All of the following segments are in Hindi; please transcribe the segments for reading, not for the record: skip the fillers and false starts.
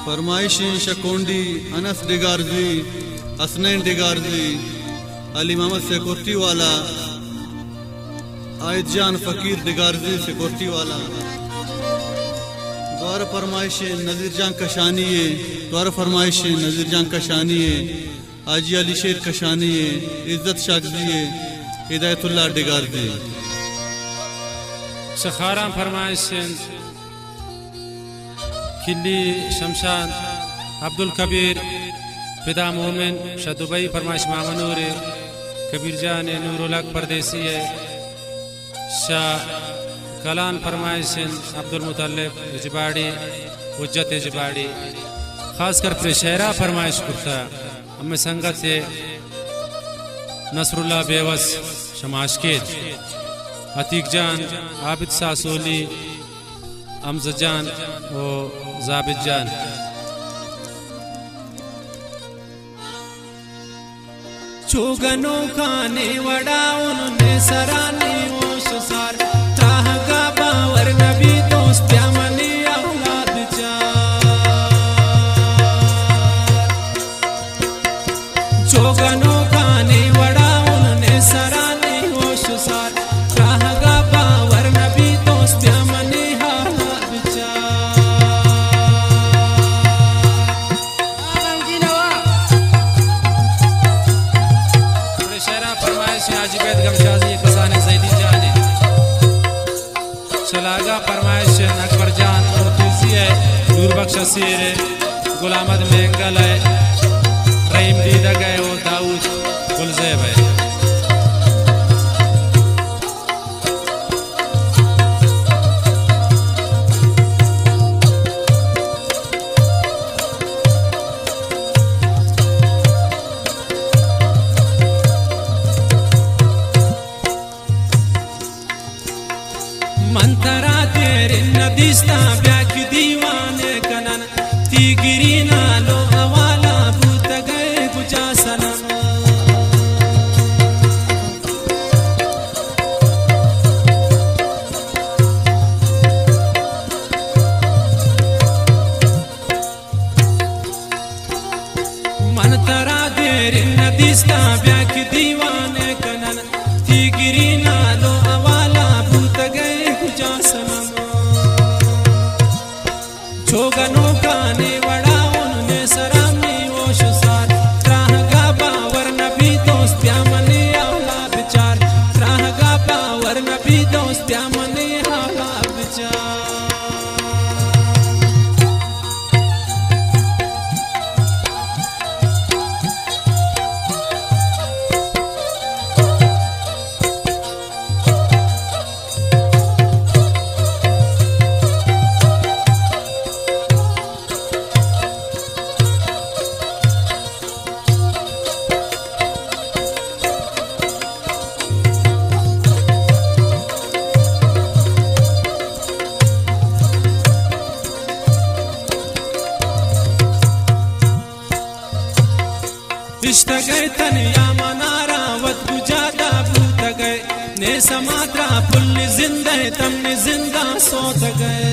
फरमाइशें शकोंडी अनस डिगारजी, हसनैन डिगारजी, अली मोहम्मद सेकोती वाला, आयत जान फ़कीर डिगारजी सेकोती वाला। द्वार फरमाइशें नज़ीर जान कशानी, द्वार फरमाइशें नज़ीर जान कशानी, हाजी अली शेर कशानी, इज़्ज़त शागजी, हिदायतुल्लाह डिगारजी। सखाराम फरमाइशें खिल्ली शमशान अब्दुल कबीर पिता मोमिन शदुबई फरमाइश मामनूर कबीर जान नूरुलक परदेसी है शाह कलान फरमाइशन अब्दुल मुतल्लिब इजबाड़ी उज्जत इजबाड़ी खासकर प्रेशरा फरमाइश करता हमें संगत से नसरुल्लाह बेवस शमाशकेद अतीक जान आबिद सासोली अमजद जान और जाबिद जान। चोगनो खाने वड़ा उन्होंने सराने ओश सार त्राहगा बावर नबी दोस्त मनी औलाद चार। चोगनो खाने वड़ा उन्होंने सराने ओश सार त्राहगा बावर नबी दोस्त मनी औलाद चार। हाजी बैद गमशाजी कसाने सैदी जाने शलागा फरमाइश अकबर जान मुर्तुसी है नूर बख्श सीर गुलामद मेंगल है रहीम दीदा गए वो दाऊद गुलजेब है। मंतरा तेरे नदीस्ता ब्याक दीवाने कनन तीगिरी नालो हवाला भूत गए गुजा सनम। मंतरा तेरे नदीस्ता ब्याक दीवाने कनन तीगिरी नालो हवाला भूत गए चोगनो खाने वड़ा उन्होंने सरामी ओश सार त्राहगा बावर नबी दोस्त मनी आला विचार त्राहगा बावर नबी दोस्त मनी आला विचार। इश्त गए तनिया मनारा वत गुजादा भूत गए ने समात्रा पुल्ली जिंदे तमने जिंदा सोत गए।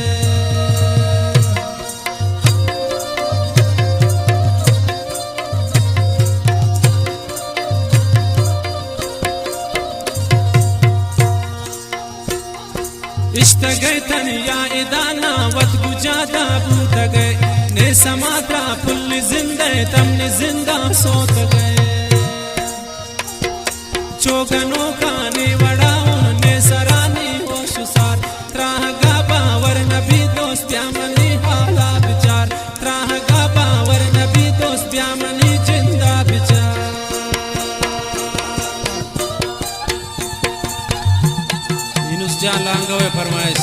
इश्त गए तनिया इदाना वत गुजादा भूत गए ने समात्रा पुल्ली जिंदे तमने जिंदा सोत गए। चोगनो खाने वड़ा उन्होंने सरानी होश सार त्राहगा बावर नबी दोस्त मनी हाला विचार त्राहगा बावर नबी दोस्त मनी जिंदा विचार। इनुस जान लांगवे फरमाइश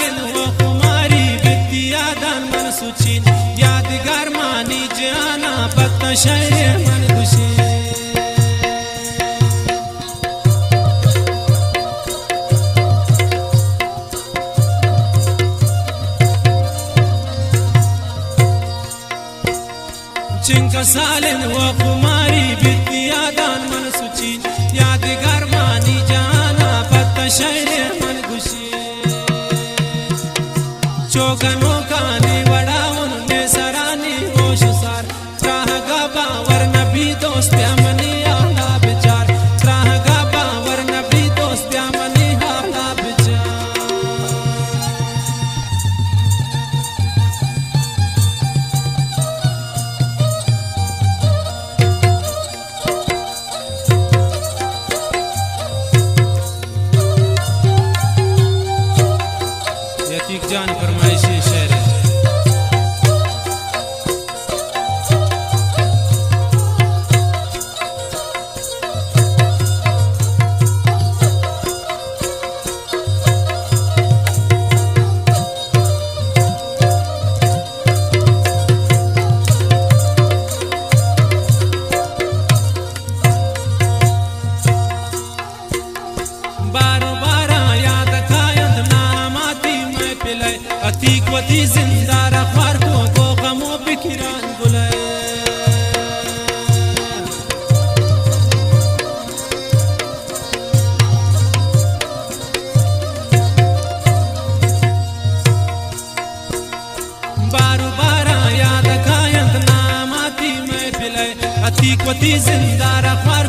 सालन वो कुमारी बित्ती यादान मन सुचीन यादगार मानी जाना पत्ता शहर मन खुशी चिंका सालन वो कुमारी बित्ती यादान मन सुचीन यादगार मानी जाना पत्ता शहर मन खुशी चौकनों काने बड़ा उन्होंने सरानी होश सार त्राह गाबा वरना भी दोस्त मनी आला बिचार त्राह गाबा वरना भी दोस्त मनी आला बिचार यतीक जान फरमाइशी शेर है। बारो बारा याद खायंद नामाती मैं पिलाए अतीक वती जिंदा रखवार को गमो बिखरान बुलाए बारो बारा याद खायंद नामाती मैं पिलाए अतीक वती जिंदा रखवार